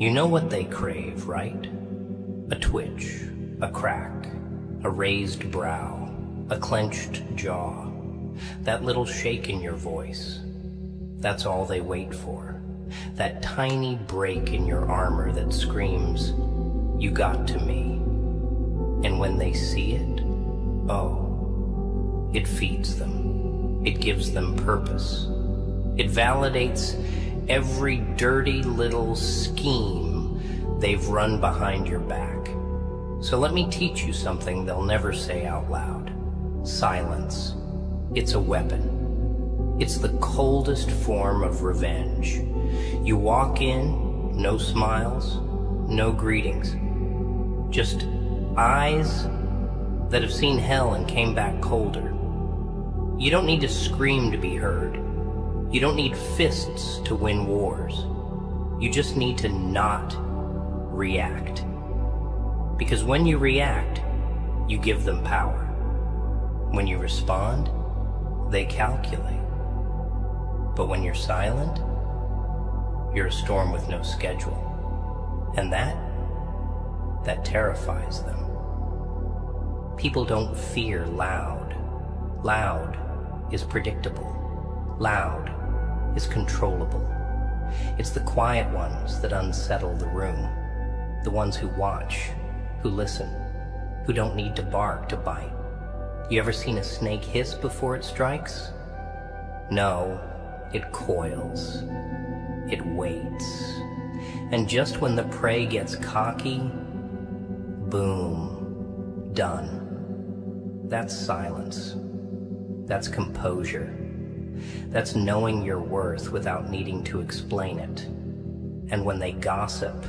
You know what they crave, right? A twitch, a crack, a raised brow, a clenched jaw, that little shake in your voice. That's all they wait for. That tiny break in your armor that screams, "You got to me." And when they see it, oh, it feeds them. It gives them purpose. It validates every dirty little scheme they've run behind your back. So let me teach you something they'll never say out loud. Silence. It's a weapon. It's the coldest form of revenge. You walk in, no smiles, no greetings. Just eyes that have seen hell and came back colder. You don't need to scream to be heard. You don't need fists to win wars. You just need to not react. Because when you react, you give them power. When you respond, they calculate. But when you're silent, you're a storm with no schedule. And that terrifies them. People don't fear loud. Loud is predictable. Loud is controllable. It's the quiet ones that unsettle the room. The ones who watch, who listen, who don't need to bark to bite. You ever seen a snake hiss before it strikes? No, it coils. It waits. And just when the prey gets cocky, boom, done. That's silence. That's composure. That's knowing your worth without needing to explain it. And when they gossip,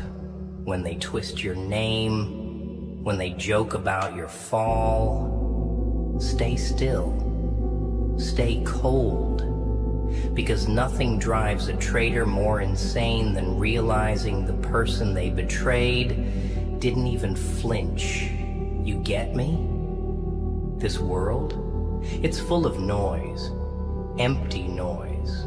when they twist your name, when they joke about your fall, stay still. Stay cold. Because nothing drives a traitor more insane than realizing the person they betrayed didn't even flinch. You get me? This world, it's full of noise. Empty noise.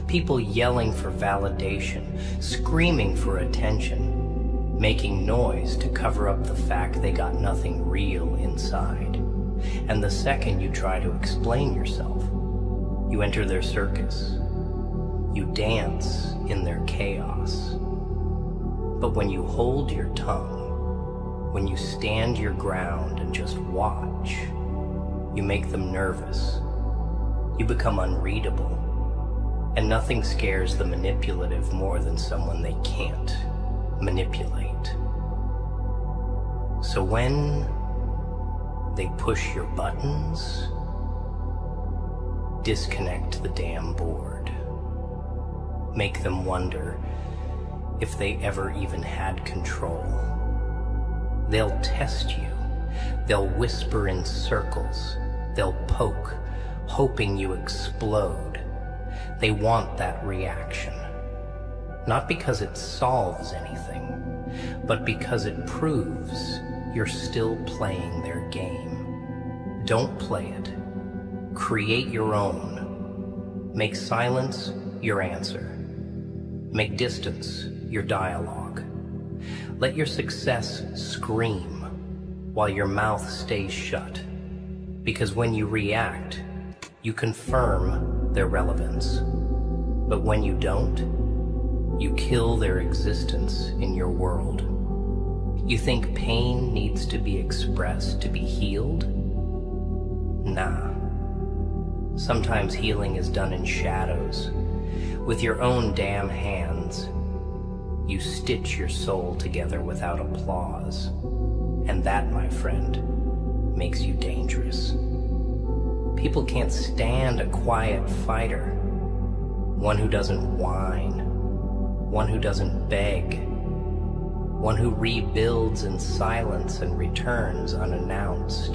People yelling for validation, screaming for attention, making noise to cover up the fact they got nothing real inside. And the second you try to explain yourself, you enter their circus. You dance in their chaos. But when you hold your tongue, when you stand your ground and just watch, you make them nervous. You become unreadable, and nothing scares the manipulative more than someone they can't manipulate. So when they push your buttons, disconnect the damn board. Make them wonder if they ever even had control. They'll test you. They'll whisper in circles. They'll poke, hoping you explode. They want that reaction. Not because it solves anything, but because it proves you're still playing their game. Don't play it. Create your own. Make silence your answer. Make distance your dialogue. Let your success scream while your mouth stays shut. Because when you react, you confirm their relevance. But when you don't, you kill their existence in your world. You think pain needs to be expressed to be healed? Nah. Sometimes healing is done in shadows. With your own damn hands, you stitch your soul together without applause. And that, my friend, makes you dangerous. People can't stand a quiet fighter, one who doesn't whine, one who doesn't beg, one who rebuilds in silence and returns unannounced.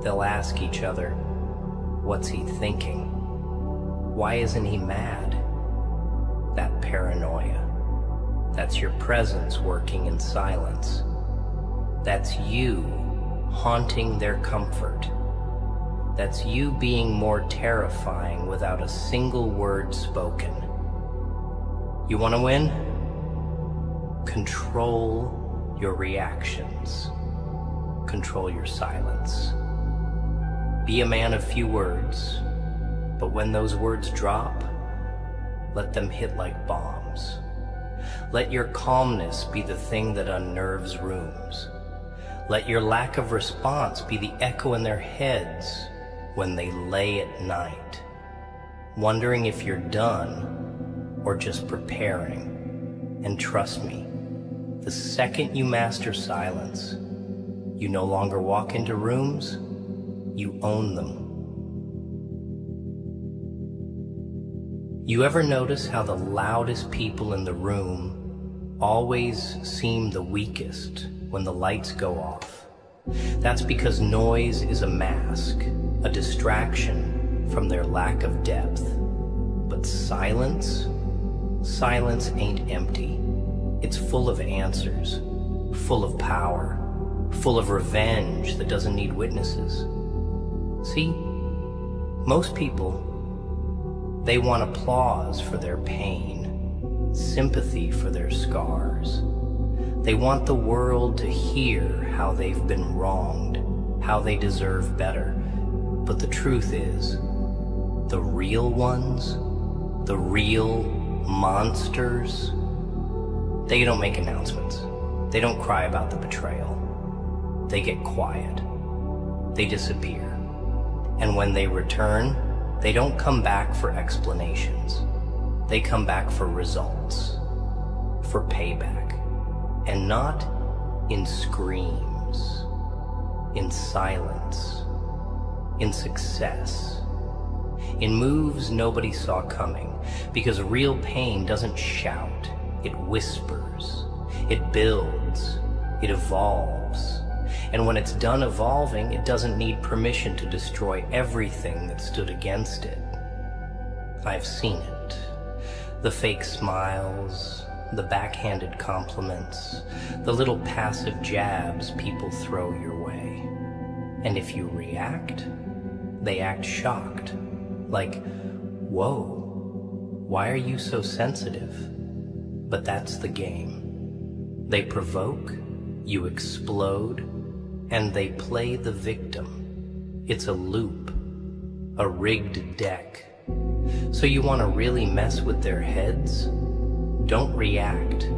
They'll ask each other, what's he thinking? Why isn't he mad? That paranoia. That's your presence working in silence. That's you haunting their comfort. That's you being more terrifying without a single word spoken. You want to win? Control your reactions. Control your silence. Be a man of few words, but when those words drop, let them hit like bombs. Let your calmness be the thing that unnerves rooms. Let your lack of response be the echo in their heads when they lay at night, wondering if you're done or just preparing. And trust me, the second you master silence, you no longer walk into rooms, you own them. You ever notice how the loudest people in the room always seem the weakest when the lights go off? That's because noise is a mask, a distraction from their lack of depth. But silence ain't empty. It's full of answers, full of power, full of revenge that doesn't need witnesses. See, most people, they want applause for their pain, sympathy for their scars. They want the world to hear how they've been wronged, how they deserve better. But the truth is, the real ones, the real monsters, they don't make announcements. They don't cry about the betrayal. They get quiet. They disappear. And when they return, they don't come back for explanations. They come back for results, for payback, and not in screams, in silence, in success, in moves nobody saw coming, because real pain doesn't shout, it whispers, it builds, it evolves. And when it's done evolving, it doesn't need permission to destroy everything that stood against it. I've seen it. The fake smiles, the backhanded compliments, the little passive jabs people throw your way. And if you react, they act shocked. Like, whoa, why are you so sensitive? But that's the game. They provoke, you explode, and they play the victim. It's a loop, a rigged deck. So you want to really mess with their heads? Don't react.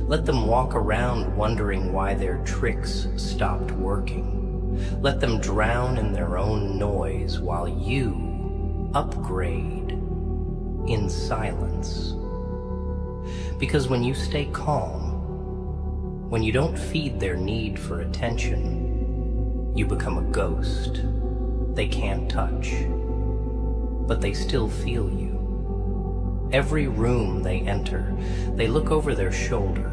Let them walk around wondering why their tricks stopped working. Let them drown in their own noise while you upgrade in silence. Because when you stay calm, when you don't feed their need for attention, you become a ghost. They can't touch, but they still feel you. Every room they enter, they look over their shoulder.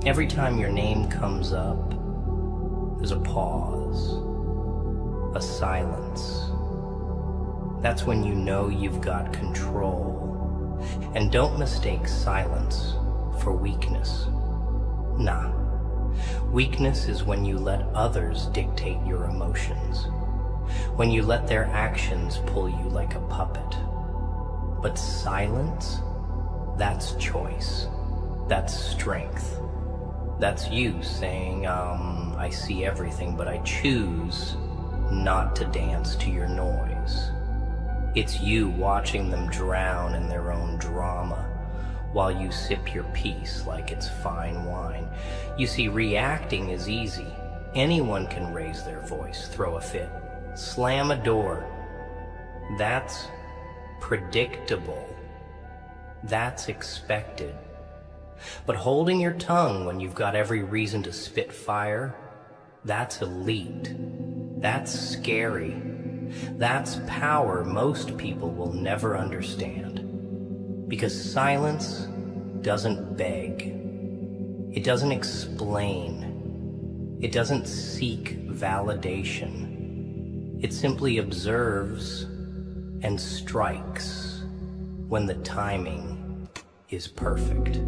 Every time your name comes up, there's a pause, a silence. That's when you know you've got control. And don't mistake silence for weakness. Nah. Weakness is when you let others dictate your emotions. When you let their actions pull you like a puppet. But silence, that's choice. That's strength. That's you saying, I see everything, but I choose not to dance to your noise. It's you watching them drown in their own drama while you sip your peace like it's fine wine. You see, reacting is easy. Anyone can raise their voice, throw a fit, slam a door. That's predictable. That's expected. But holding your tongue when you've got every reason to spit fire, that's elite. That's scary. That's power most people will never understand. Because silence doesn't beg. It doesn't explain. It doesn't seek validation. It simply observes and strikes when the timing is perfect.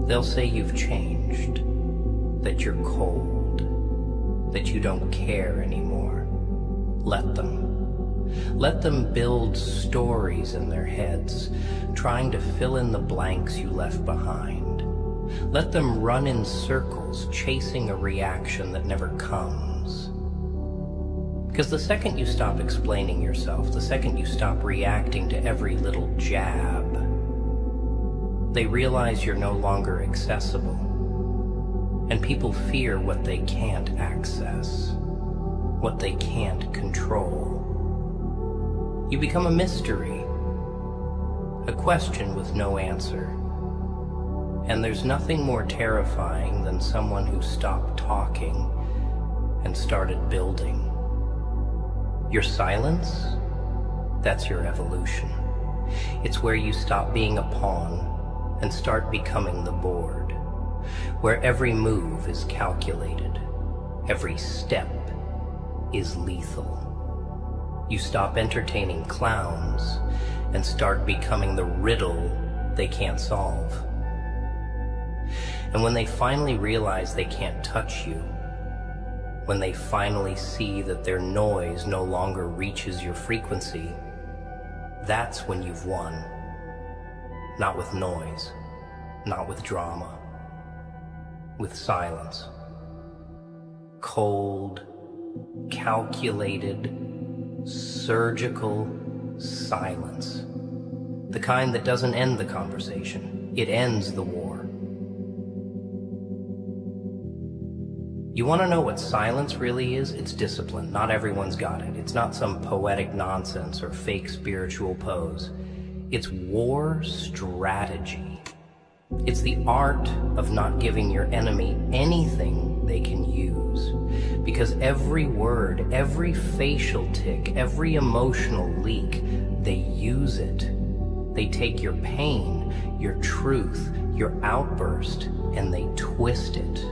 They'll say you've changed, that you're cold, that you don't care anymore. Let them. Let them build stories in their heads, trying to fill in the blanks you left behind. Let them run in circles, chasing a reaction that never comes. Because the second you stop explaining yourself, the second you stop reacting to every little jab, they realize you're no longer accessible. And people fear what they can't access, what they can't control. You become a mystery, a question with no answer. And there's nothing more terrifying than someone who stopped talking and started building. Your silence, that's your evolution. It's where you stop being a pawn and start becoming the board, where every move is calculated, every step is lethal. You stop entertaining clowns and start becoming the riddle they can't solve. And when they finally realize they can't touch you, when they finally see that their noise no longer reaches your frequency, that's when you've won. Not with noise, not with drama, with silence. Cold, calculated, surgical silence. The kind that doesn't end the conversation, it ends the war. You want to know what silence really is? It's discipline. Not everyone's got it. It's not some poetic nonsense or fake spiritual pose. It's war strategy. It's the art of not giving your enemy anything they can use. Because every word, every facial tic, every emotional leak, they use it. They take your pain, your truth, your outburst, and they twist it.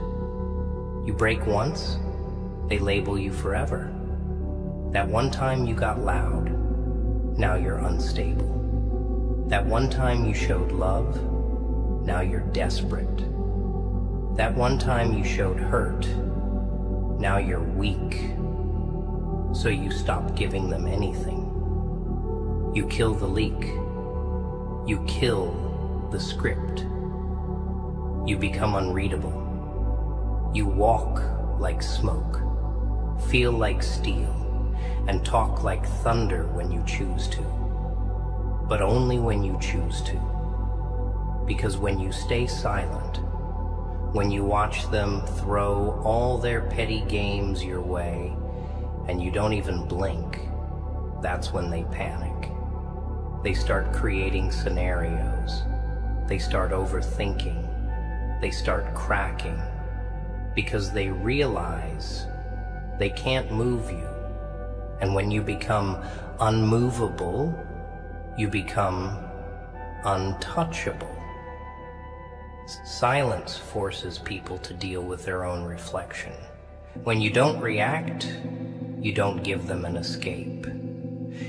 You break once, they label you forever. That one time you got loud, now you're unstable. That one time you showed love, now you're desperate. That one time you showed hurt, now you're weak. So you stop giving them anything. You kill the leak. You kill the script. You become unreadable. You walk like smoke, feel like steel, and talk like thunder when you choose to. But only when you choose to. Because when you stay silent, when you watch them throw all their petty games your way, and you don't even blink, that's when they panic. They start creating scenarios. They start overthinking. They start cracking. Because they realize they can't move you. And when you become unmovable, you become untouchable. Silence forces people to deal with their own reflection. When you don't react, you don't give them an escape.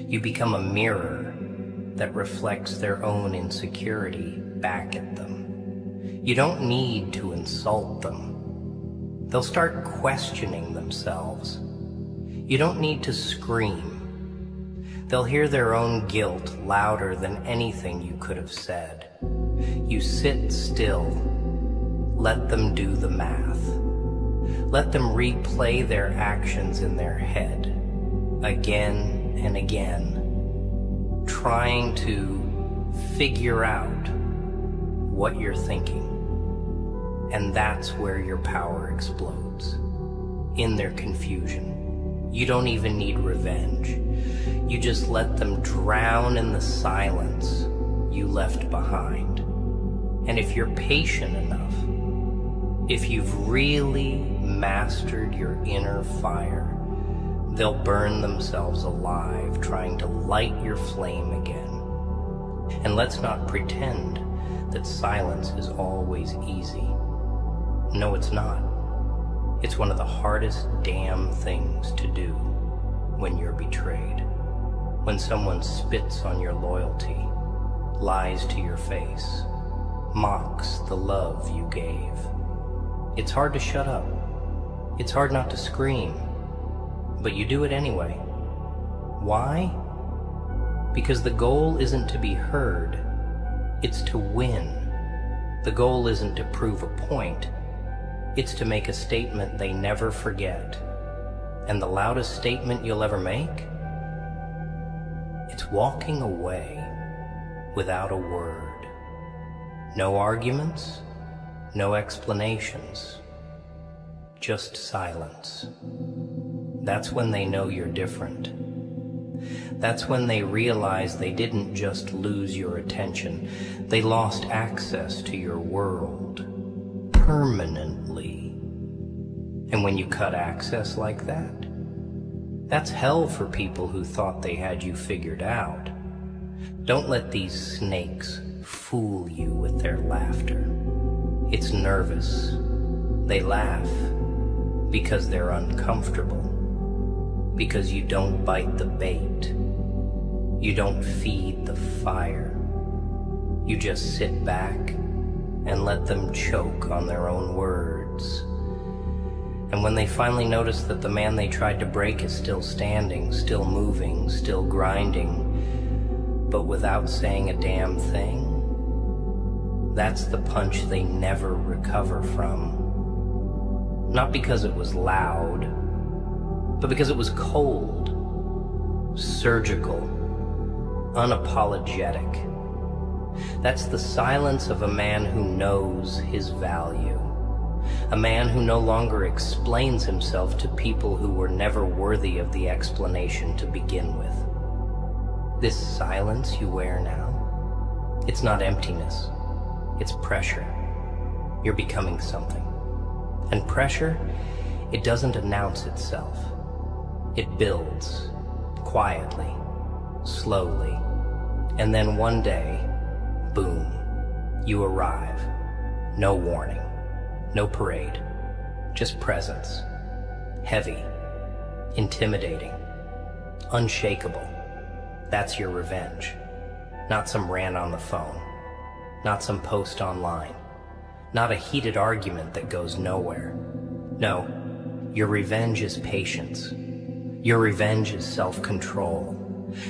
You become a mirror that reflects their own insecurity back at them. You don't need to insult them. They'll start questioning themselves. You don't need to scream. They'll hear their own guilt louder than anything you could have said. You sit still. Let them do the math. Let them replay their actions in their head, again and again, trying to figure out what you're thinking. And that's where your power explodes, in their confusion. You don't even need revenge. You just let them drown in the silence you left behind. And if you're patient enough, if you've really mastered your inner fire, they'll burn themselves alive trying to light your flame again. And let's not pretend that silence is always easy. No, it's not. It's one of the hardest damn things to do when you're betrayed. When someone spits on your loyalty, lies to your face, mocks the love you gave. It's hard to shut up. It's hard not to scream. But you do it anyway. Why? Because the goal isn't to be heard. It's to win. The goal isn't to prove a point, it's to make a statement they never forget. And the loudest statement you'll ever make? It's walking away without a word. No arguments, no explanations, just silence. That's when they know you're different. That's when they realize they didn't just lose your attention, they lost access to your world permanently. And when you cut access like that, that's hell for people who thought they had you figured out. Don't let these snakes fool you with their laughter. It's nervous. They laugh because they're uncomfortable, because you don't bite the bait. You don't feed the fire. You just sit back and let them choke on their own words. And when they finally notice that the man they tried to break is still standing, still moving, still grinding, but without saying a damn thing, that's the punch they never recover from. Not because it was loud, but because it was cold, surgical, unapologetic. That's the silence of a man who knows his value. A man who no longer explains himself to people who were never worthy of the explanation to begin with. This silence you wear now, it's not emptiness, it's pressure. You're becoming something. And pressure, it doesn't announce itself. It builds, quietly, slowly, and then one day, boom, you arrive. No warning, no parade, just presence. Heavy, intimidating, unshakable. That's your revenge. Not some rant on the phone, not some post online, not a heated argument that goes nowhere. No, your revenge is patience. Your revenge is self-control.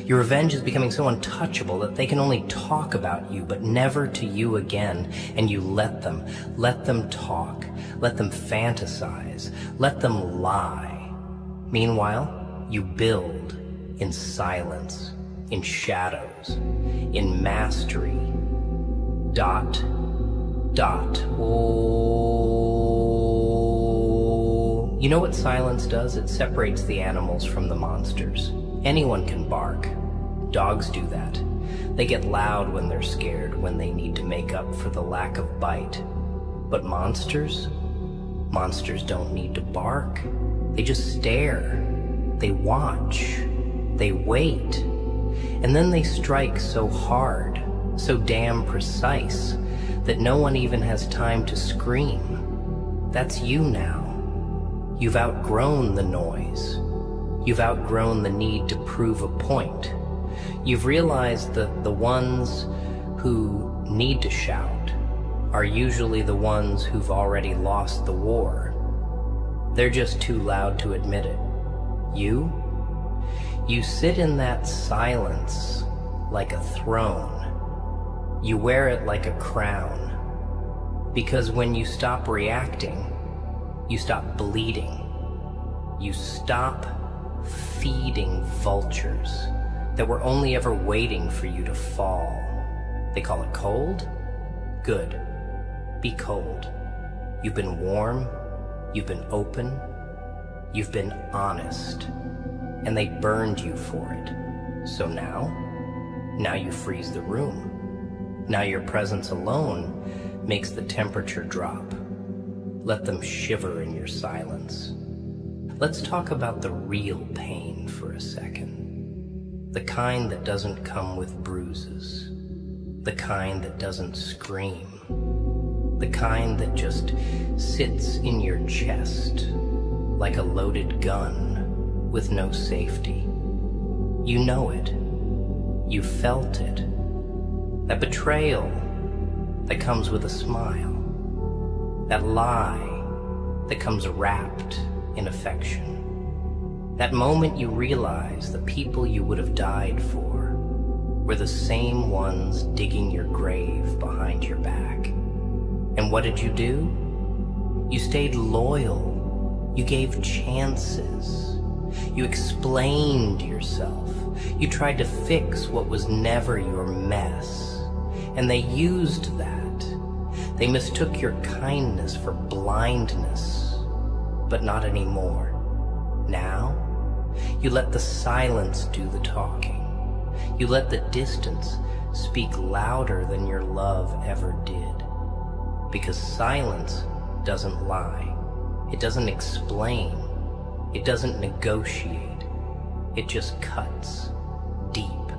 Your revenge is becoming so untouchable that they can only talk about you, but never to you again. And you let them talk, let them fantasize, let them lie. Meanwhile, you build in silence, in shadows, in mastery. Dot, dot, oh. You know what silence does? It separates the animals from the monsters. Anyone can bark. Dogs do that. They get loud when they're scared, when they need to make up for the lack of bite. But monsters don't need to bark. They just stare. They watch. They wait. And then they strike so hard, so damn precise, that no one even has time to scream. That's you now. You've outgrown the noise. You've outgrown the need to prove a point. You've realized that the ones who need to shout are usually the ones who've already lost the war. They're just too loud to admit it. You sit in that silence like a throne. You wear it like a crown. Because when you stop reacting, you stop bleeding. You stop feeding vultures that were only ever waiting for you to fall. They call it cold? Good. Be cold. You've been warm, you've been open, you've been honest, and they burned you for it. So now you freeze the room. Now your presence alone makes the temperature drop. Let them shiver in your silence. Let's talk about the real pain for a second. The kind that doesn't come with bruises. The kind that doesn't scream. The kind that just sits in your chest like a loaded gun with no safety. You know it. You felt it. That betrayal that comes with a smile. That lie that comes wrapped in affection. That moment you realize the people you would have died for were the same ones digging your grave behind your back. And what did you do? You stayed loyal. You gave chances. You explained yourself. You tried to fix what was never your mess. And they used that. They mistook your kindness for blindness, but not anymore. Now, you let the silence do the talking. You let the distance speak louder than your love ever did. Because silence doesn't lie. It doesn't explain. It doesn't negotiate. It just cuts deep,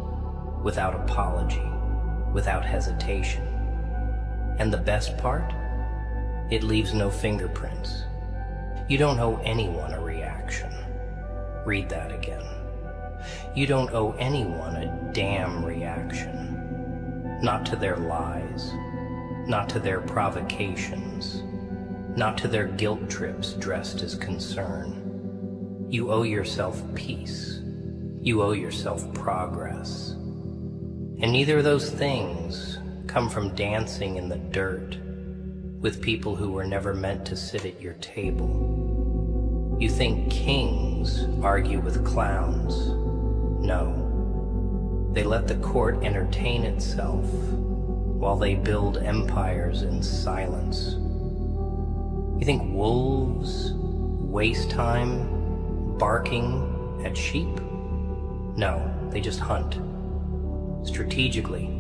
without apology, without hesitation. And the best part? It leaves no fingerprints. You don't owe anyone a reaction. Read that again. You don't owe anyone a damn reaction. Not to their lies, not to their provocations, not to their guilt trips dressed as concern. You owe yourself peace. You owe yourself progress. And neither of those things come from dancing in the dirt with people who were never meant to sit at your table. You think kings argue with clowns. No. They let the court entertain itself while they build empires in silence. You think wolves waste time barking at sheep? No, they just hunt. Strategically,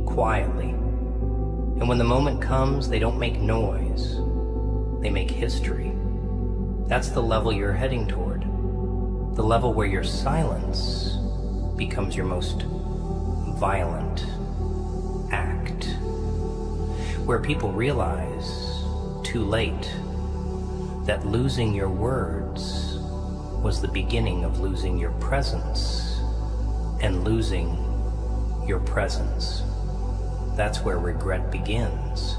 quietly. And when the moment comes, they don't make noise. They make history. That's the level you're heading toward. The level where your silence becomes your most violent act. Where people realize, too late, that losing your words was the beginning of losing your presence, and losing your presence. That's where regret begins.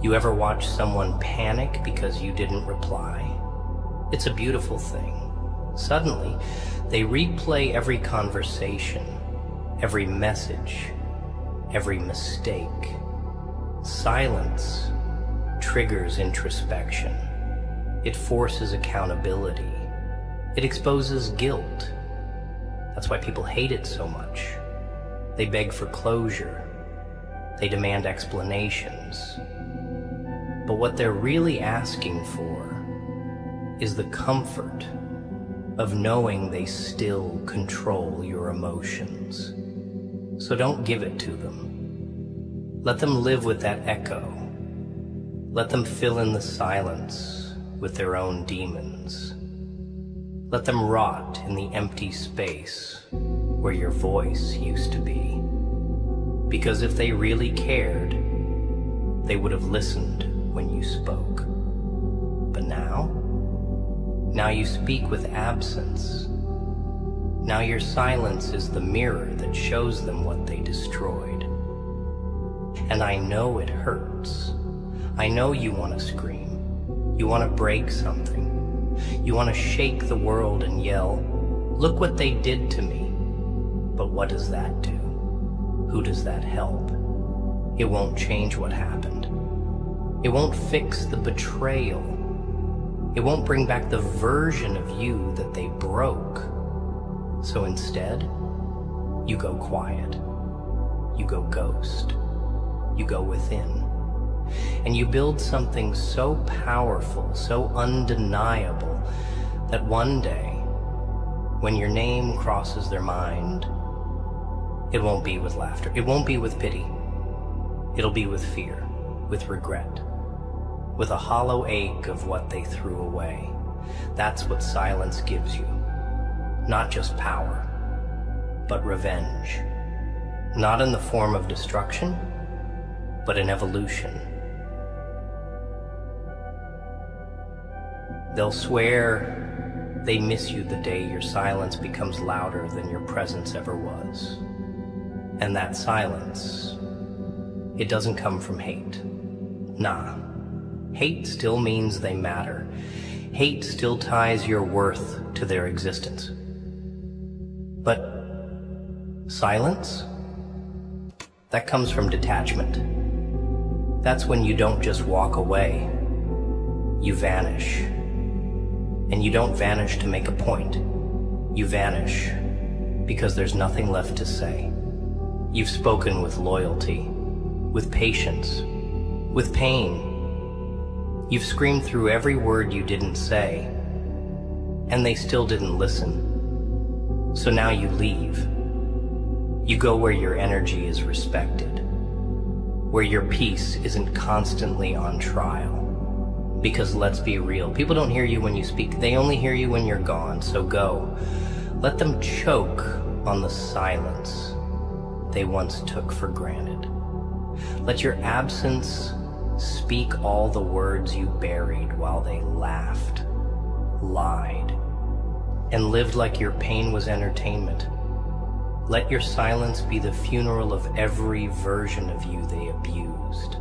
You ever watch someone panic because you didn't reply? It's a beautiful thing. Suddenly, they replay every conversation, every message, every mistake. Silence triggers introspection. It forces accountability. It exposes guilt. That's why people hate it so much. They beg for closure. They demand explanations. But what they're really asking for is the comfort of knowing they still control your emotions. So don't give it to them. Let them live with that echo. Let them fill in the silence with their own demons. Let them rot in the empty space where your voice used to be. Because if they really cared, they would have listened when you spoke. But now you speak with absence. Now your silence is the mirror that shows them what they destroyed. And I know it hurts. I know you want to scream. You want to break something. You want to shake the world and yell, "Look what they did to me." But what does that do? Who does that help? It won't change what happened. It won't fix the betrayal. It won't bring back the version of you that they broke. So instead, you go quiet. You go ghost. You go within. And you build something so powerful, so undeniable, that one day, when your name crosses their mind, it won't be with laughter. It won't be with pity. It'll be with fear, with regret, with a hollow ache of what they threw away. That's what silence gives you. Not just power, but revenge. Not in the form of destruction, but in evolution. They'll swear they miss you the day your silence becomes louder than your presence ever was. And that silence, it doesn't come from hate. Nah. Hate still means they matter. Hate still ties your worth to their existence. But silence? That comes from detachment. That's when you don't just walk away, you vanish. And you don't vanish to make a point. You vanish because there's nothing left to say. You've spoken with loyalty, with patience, with pain. You've screamed through every word you didn't say, and they still didn't listen. So now you leave. You go where your energy is respected, where your peace isn't constantly on trial. Because let's be real, people don't hear you when you speak, they only hear you when you're gone. So go. Let them choke on the silence they once took for granted. Let your absence speak all the words you buried while they laughed, lied, and lived like your pain was entertainment. Let your silence be the funeral of every version of you they abused.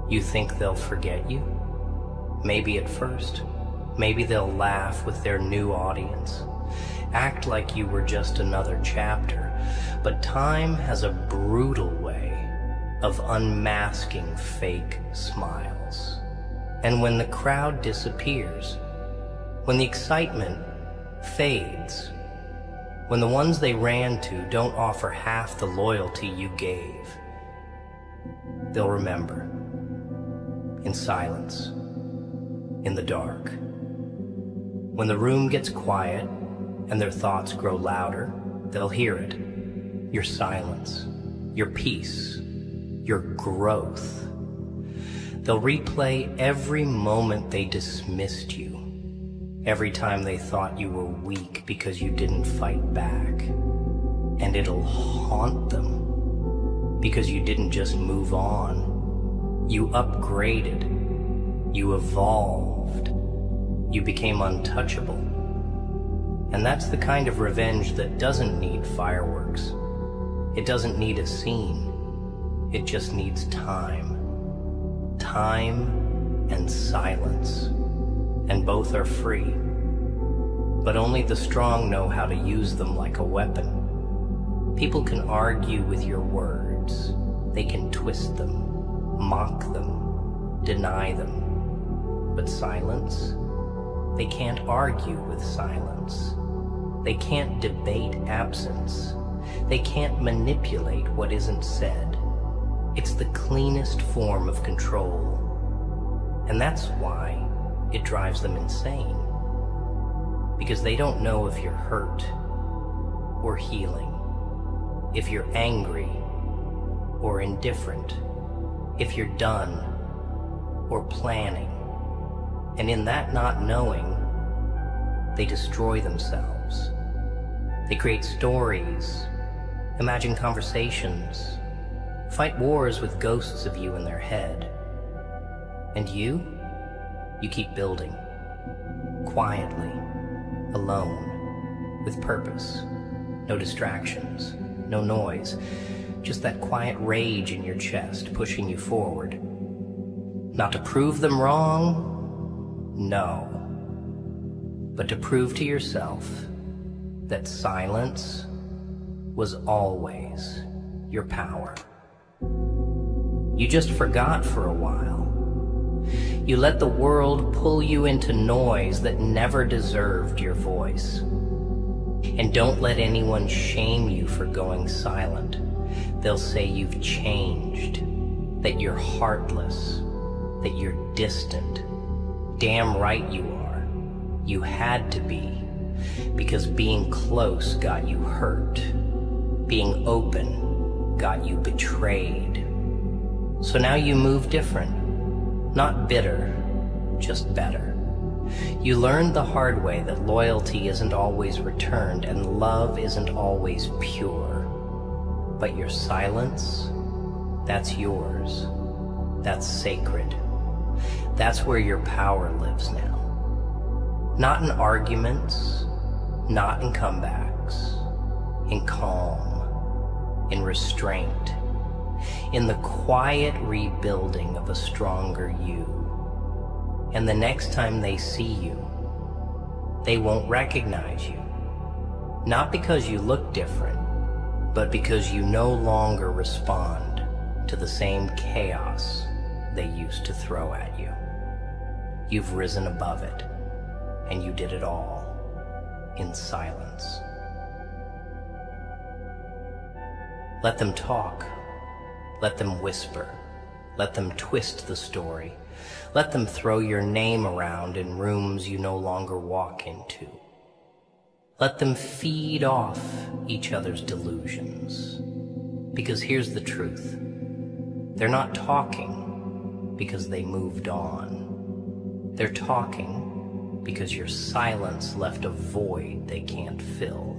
You think they'll forget you? Maybe at first. Maybe they'll laugh with their new audience. Act like you were just another chapter. But time has a brutal way of unmasking fake smiles. And when the crowd disappears, when the excitement fades, when the ones they ran to don't offer half the loyalty you gave, they'll remember. In silence, in the dark. When the room gets quiet and their thoughts grow louder, they'll hear it. Your silence, your peace, your growth. They'll replay every moment they dismissed you, every time they thought you were weak because you didn't fight back. And it'll haunt them because you didn't just move on. You upgraded, you evolved, you became untouchable. And that's the kind of revenge that doesn't need fireworks. It doesn't need a scene. It just needs time. Time and silence. And both are free. But only the strong know how to use them like a weapon. People can argue with your words. They can twist them, mock them, deny them. But silence? They can't argue with silence. They can't debate absence. They can't manipulate what isn't said. It's the cleanest form of control. And that's why it drives them insane. Because they don't know if you're hurt or healing, if you're angry or indifferent, if you're done or planning. And in that not knowing, they destroy themselves. They create stories, imagine conversations, fight wars with ghosts of you in their head. And you keep building, quietly, alone, with purpose, no distractions, no noise, just that quiet rage in your chest pushing you forward. Not to prove them wrong, no, but to prove to yourself that silence was always your power. You just forgot for a while. You let the world pull you into noise that never deserved your voice. And don't let anyone shame you for going silent. They'll say you've changed, that you're heartless, that you're distant. Damn right you are. You had to be, because being close got you hurt. Being open got you betrayed. So now you move different. Not bitter, just better. You learned the hard way that loyalty isn't always returned and love isn't always pure. But your silence, that's yours. That's sacred. That's where your power lives now. Not in arguments, not in comebacks, in calm, in restraint, in the quiet rebuilding of a stronger you. And the next time they see you, they won't recognize you. Not because you look different, but because you no longer respond, to the same chaos they used to throw at you. You've risen above it, and you did it all in silence. Let them talk. Let them whisper. Let them twist the story. Let them throw your name around in rooms you no longer walk into. Let them feed off each other's delusions. Because here's the truth. They're not talking because they moved on. They're talking because your silence left a void they can't fill.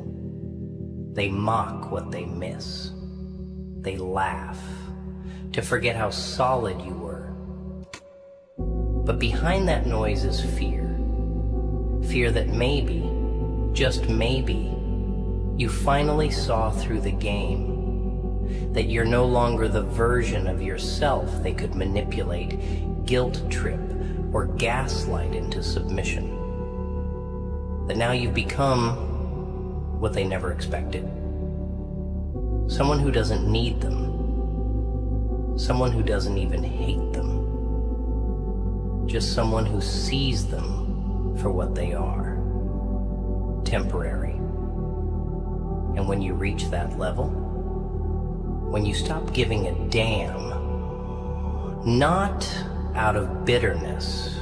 They mock what they miss. They laugh to forget how solid you were. But behind that noise is fear. Fear that maybe, just maybe, you finally saw through the game. That you're no longer the version of yourself they could manipulate, guilt trip, or gaslight into submission. That now you've become what they never expected. Someone who doesn't need them. Someone who doesn't even hate them. Just someone who sees them for what they are. Temporary. And when you reach that level, when you stop giving a damn, not out of bitterness,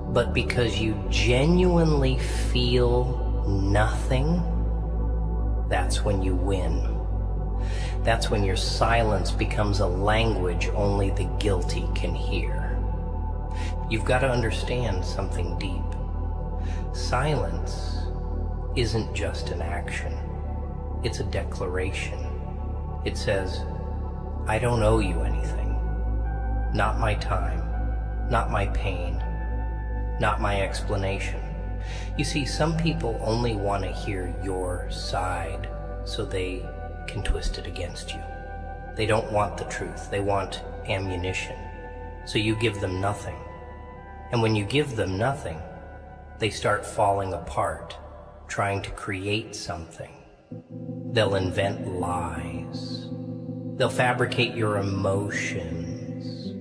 but because you genuinely feel nothing, that's when you win. That's when your silence becomes a language only the guilty can hear. You've got to understand something deep. Silence isn't just an action. It's a declaration. It says, I don't owe you anything. Not my time, not my pain, not my explanation. You see, some people only want to hear your side so they can twist it against you. They don't want the truth. They want ammunition. So you give them nothing. And when you give them nothing, they start falling apart, trying to create something. They'll invent lies. They'll fabricate your emotions.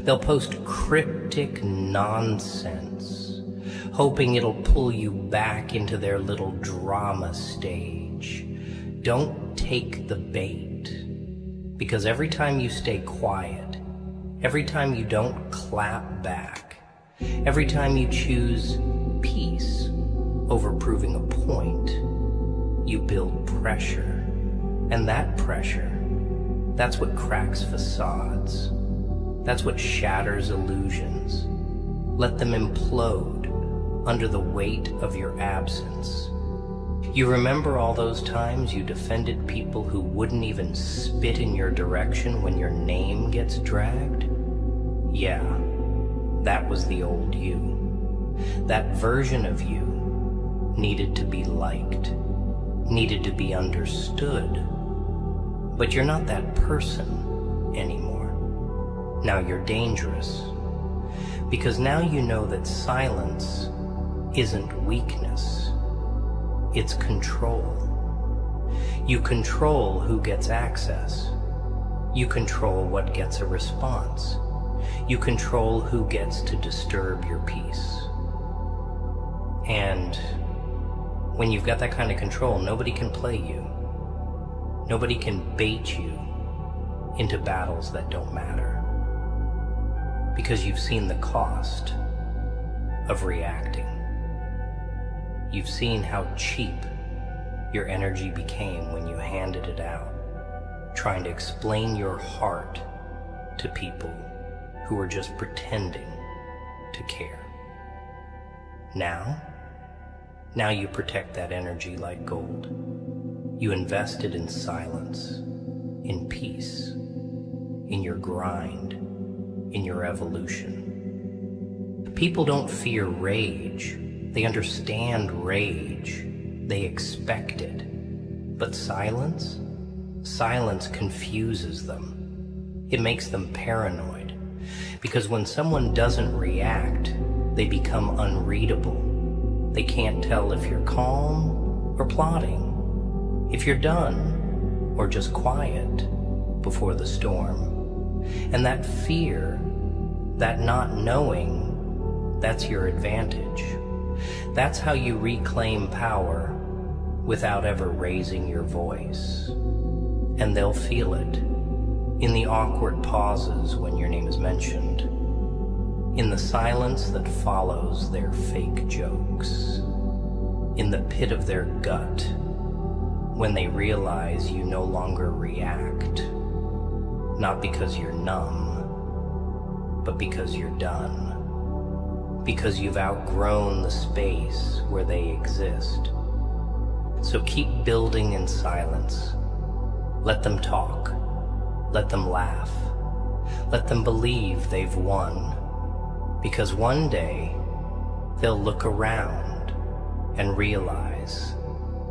They'll post cryptic nonsense, hoping it'll pull you back into their little drama stage. Don't take the bait, because every time you stay quiet, every time you don't clap back, every time you choose peace over proving a point, you build pressure. And that pressure, that's what cracks facades. That's what shatters illusions. Let them implode under the weight of your absence. You remember all those times you defended people who wouldn't even spit in your direction when your name gets dragged? Yeah, that was the old you. That version of you needed to be liked, needed to be understood. But you're not that person anymore. Now you're dangerous. Because now you know that silence isn't weakness. It's control. You control who gets access. You control what gets a response. You control who gets to disturb your peace. And when you've got that kind of control, nobody can play you. Nobody can bait you into battles that don't matter. Because you've seen the cost of reacting. You've seen how cheap your energy became when you handed it out, trying to explain your heart to people who were just pretending to care. Now you protect that energy like gold. You invest it in silence, in peace, in your grind, in your evolution. People don't fear rage. They understand rage. They expect it. But silence confuses them. It makes them paranoid. Because when someone doesn't react, they become unreadable. They can't tell if you're calm or plotting, if you're done or just quiet before the storm. And that fear, that not knowing, that's your advantage. That's how you reclaim power without ever raising your voice. And they'll feel it in the awkward pauses when your name is mentioned, in the silence that follows their fake jokes, in the pit of their gut when they realize you no longer react, not because you're numb, but because you're done, because you've outgrown the space where they exist. So keep building in silence. Let them talk. Let them laugh. Let them believe they've won. Because one day, they'll look around and realize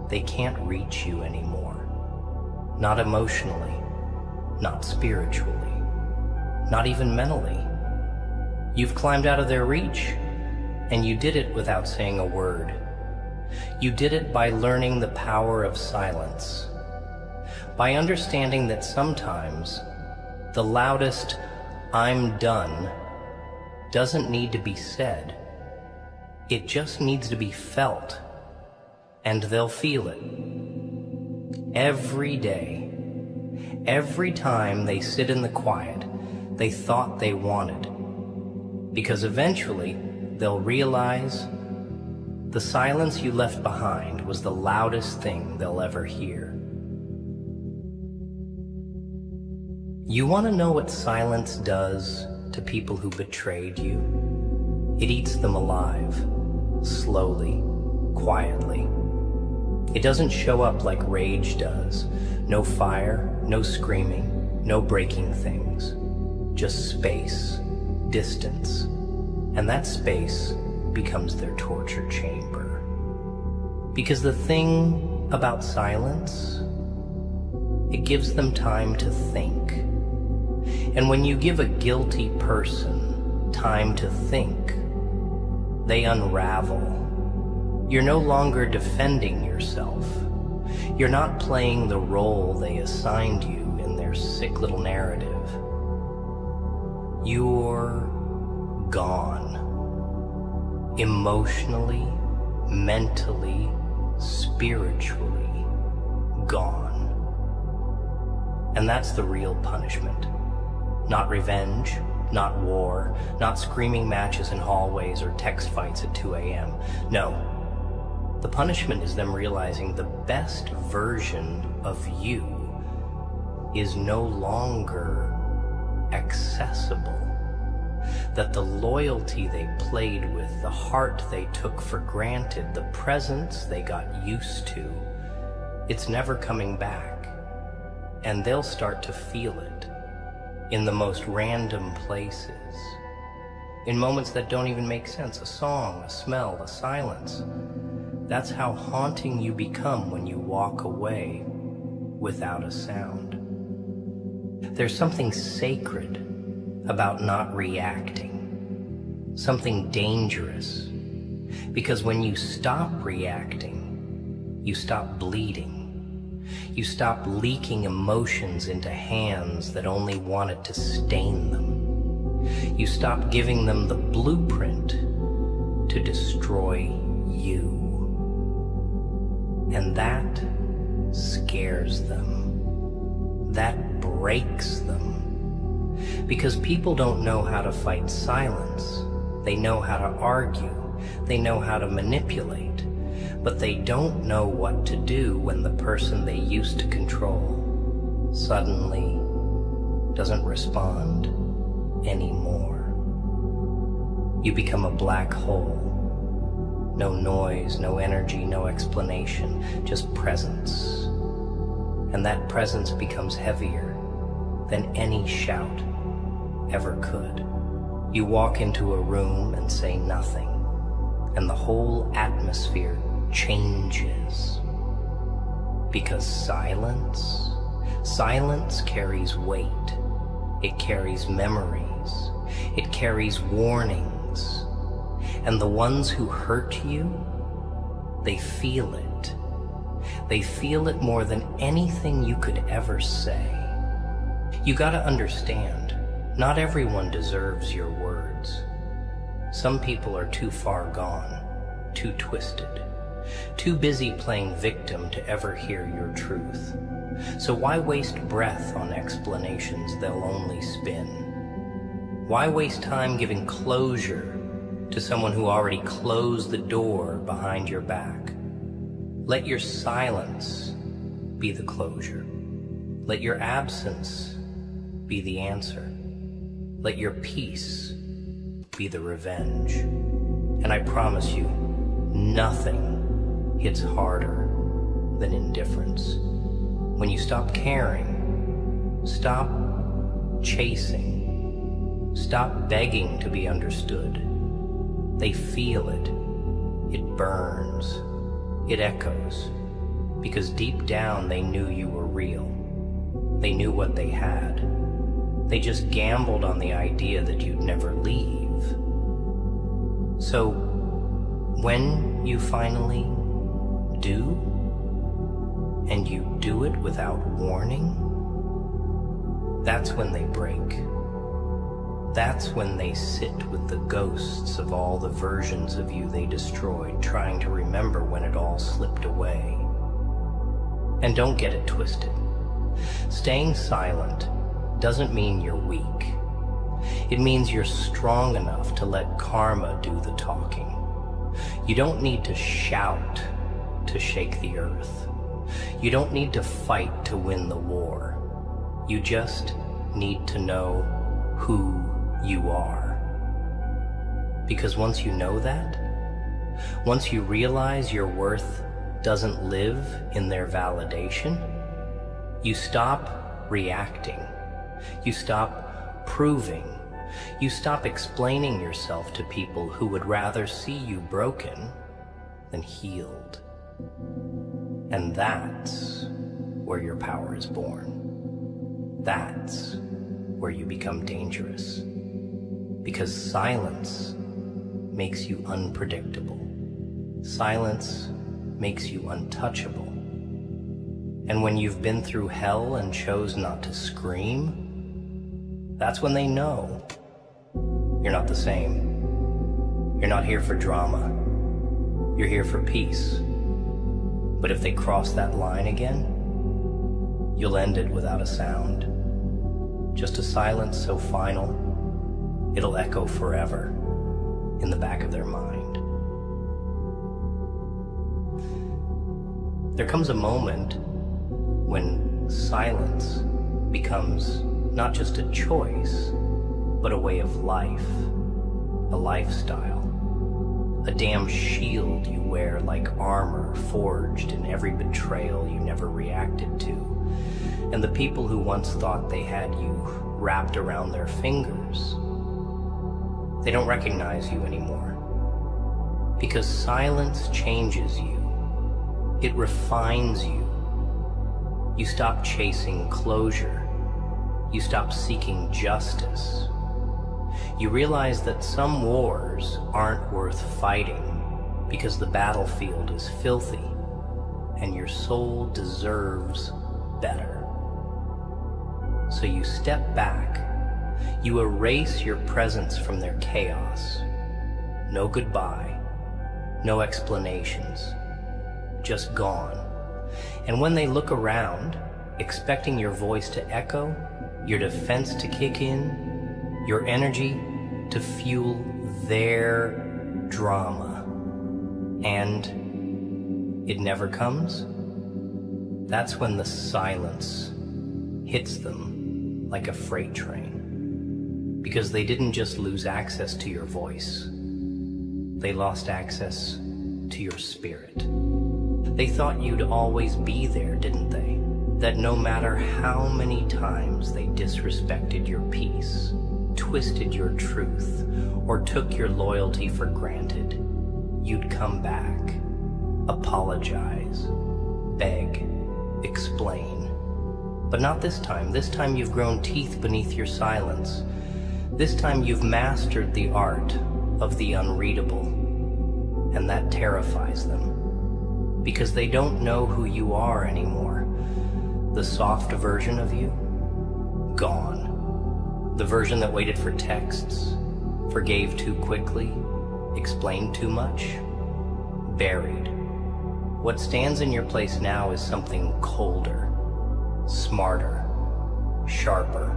they can't reach you anymore. Not emotionally, not spiritually, not even mentally. You've climbed out of their reach, and you did it without saying a word. You did it by learning the power of silence, by understanding that sometimes the loudest "I'm done" doesn't need to be said. It just needs to be felt, and they'll feel it. Every day, every time they sit in the quiet they thought they wanted, because eventually they'll realize the silence you left behind was the loudest thing they'll ever hear. You want to know what silence does to people who betrayed you? It eats them alive, slowly, quietly. It doesn't show up like rage does. No fire, no screaming, no breaking things. Just space, distance. And that space becomes their torture chamber. Because the thing about silence, it gives them time to think. And when you give a guilty person time to think, they unravel. You're no longer defending yourself. You're not playing the role they assigned you in their sick little narrative. You're gone. Emotionally, mentally, spiritually gone. And that's the real punishment. Not revenge, not war, not screaming matches in hallways or text fights at 2 a.m. No. The punishment is them realizing the best version of you is no longer accessible. That the loyalty they played with, the heart they took for granted, the presence they got used to, it's never coming back. And they'll start to feel it in the most random places, in moments that don't even make sense. A song, a smell, a silence. That's how haunting you become when you walk away without a sound. There's something sacred about not reacting, something dangerous, because when you stop reacting, you stop bleeding. You stop leaking emotions into hands that only wanted to stain them. You stop giving them the blueprint to destroy you. And that scares them. That breaks them. Because people don't know how to fight silence. They know how to argue. They know how to manipulate. But they don't know what to do when the person they used to control suddenly doesn't respond anymore. You become a black hole. No noise, no energy, no explanation, just presence. And that presence becomes heavier than any shout ever could. You walk into a room and say nothing, and the whole atmosphere changes. Because silence carries weight. It carries memories. It carries warnings. And the ones who hurt you, they feel it. They feel it more than anything you could ever say. You gotta understand, Not everyone deserves your words. Some people are too far gone, too twisted, too busy playing victim to ever hear your truth. So why waste breath on explanations they'll only spin? Why waste time giving closure to someone who already closed the door behind your back? Let your silence be the closure. Let your absence be the answer. Let your peace be the revenge. And I promise you, nothing hits harder than indifference. When you stop caring, stop chasing, stop begging to be understood. They feel it. It burns. It echoes. Because deep down they knew you were real. They knew what they had. They just gambled on the idea that you'd never leave. So, when you finally do, and you do it without warning, that's when they break. That's when they sit with the ghosts of all the versions of you they destroyed, trying to remember when it all slipped away. And don't get it twisted. Staying silent doesn't mean you're weak. It means you're strong enough to let karma do the talking. You don't need to shout to shake the earth. You don't need to fight to win the war. You just need to know who you are. Because once you know that, once you realize your worth doesn't live in their validation, you stop reacting. You stop proving. You stop explaining yourself to people who would rather see you broken than healed. And that's where your power is born. That's where you become dangerous. Because silence makes you unpredictable. Silence makes you untouchable. And when you've been through hell and chose not to scream, that's when they know you're not the same. You're not here for drama. You're here for peace. But if they cross that line again, you'll end it without a sound. Just a silence so final, it'll echo forever in the back of their mind. There comes a moment when silence becomes not just a choice, but a way of life, a lifestyle, a damn shield you wear like armor forged in every betrayal you never reacted to. And the people who once thought they had you wrapped around their fingers, they don't recognize you anymore. Because silence changes you. It refines you. You stop chasing closure. You stop seeking justice. You realize that some wars aren't worth fighting because the battlefield is filthy and your soul deserves better. So you step back. You erase your presence from their chaos. No goodbye. No explanations. Just gone. And when they look around, expecting your voice to echo, your defense to kick in, your energy to fuel their drama, and it never comes, that's when the silence hits them like a freight train. Because they didn't just lose access to your voice, they lost access to your spirit. They thought you'd always be there, didn't they? That no matter how many times they disrespected your peace, twisted your truth, or took your loyalty for granted, you'd come back, apologize, beg, explain. But not this time. This time you've grown teeth beneath your silence. This time you've mastered the art of the unreadable, and that terrifies them. Because they don't know who you are anymore. The soft version of you, gone. The version that waited for texts, forgave too quickly, explained too much? Buried. What stands in your place now is something colder, smarter, sharper.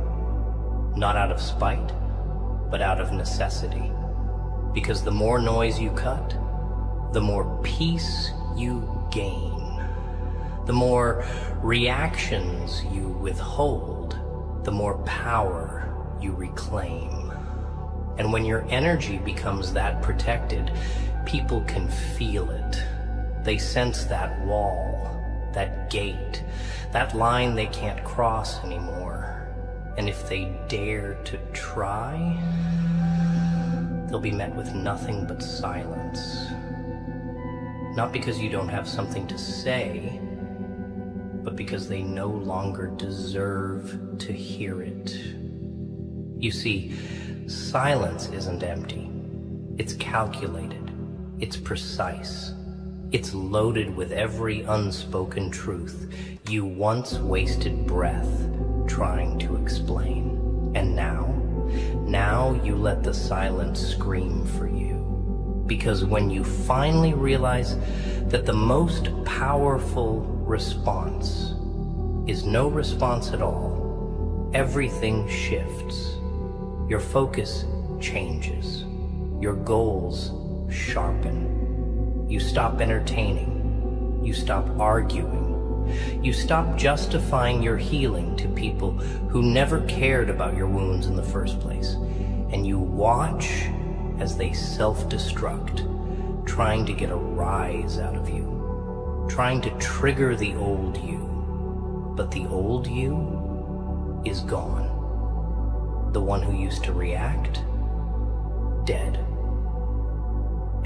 Not out of spite, but out of necessity. Because the more noise you cut, the more peace you gain. The more reactions you withhold, the more power you reclaim. And when your energy becomes that protected, people can feel it. They sense that wall, that gate, that line they can't cross anymore. And if they dare to try, they'll be met with nothing but silence. Not because you don't have something to say, but because they no longer deserve to hear it. You see, silence isn't empty. It's calculated. It's precise. It's loaded with every unspoken truth you once wasted breath trying to explain. And now you let the silence scream for you. Because when you finally realize that the most powerful response is no response at all, everything shifts. Your focus changes. Your goals sharpen. You stop entertaining. You stop arguing. You stop justifying your healing to people who never cared about your wounds in the first place. And you watch as they self-destruct, trying to get a rise out of you, trying to trigger the old you. But the old you is gone. The one who used to react, dead.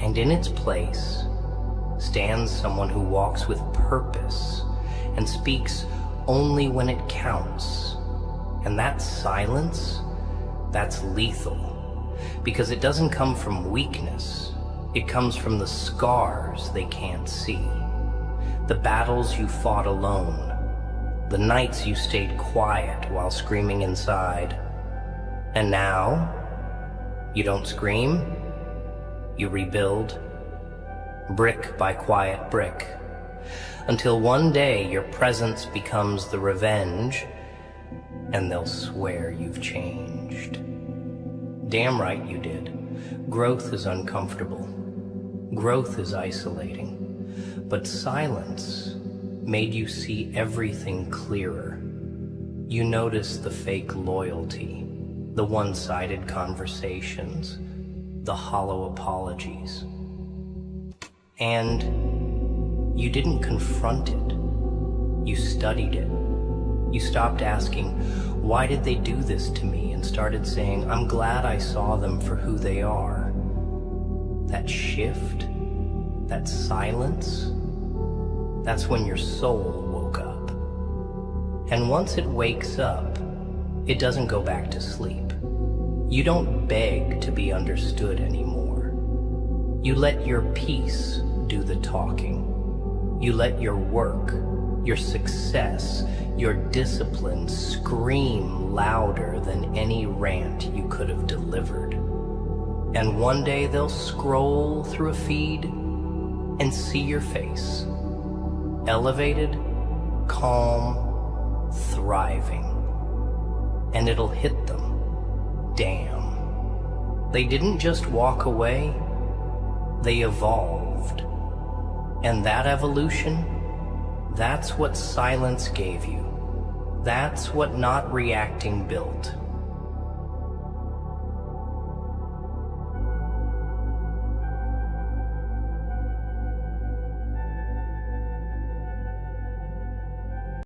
And in its place stands someone who walks with purpose and speaks only when it counts. And that silence, that's lethal, because it doesn't come from weakness. It comes from the scars they can't see, the battles you fought alone, the nights you stayed quiet while screaming inside. And now, you don't scream, you rebuild, brick by quiet brick, until one day your presence becomes the revenge, and they'll swear you've changed. Damn right you did. Growth is uncomfortable. Growth is isolating. But silence made you see everything clearer. You noticed the fake loyalty, the one-sided conversations, the hollow apologies. And you didn't confront it. You studied it. You stopped asking, why did they do this to me? And started saying, I'm glad I saw them for who they are. That shift, that silence, that's when your soul woke up. And once it wakes up, it doesn't go back to sleep. You don't beg to be understood anymore. You let your peace do the talking. You let your work, your success, your discipline scream louder than any rant you could have delivered. And one day they'll scroll through a feed and see your face, elevated, calm, thriving. And it'll hit them. Damn. They didn't just walk away, they evolved. And that evolution, that's what silence gave you. That's what not reacting built.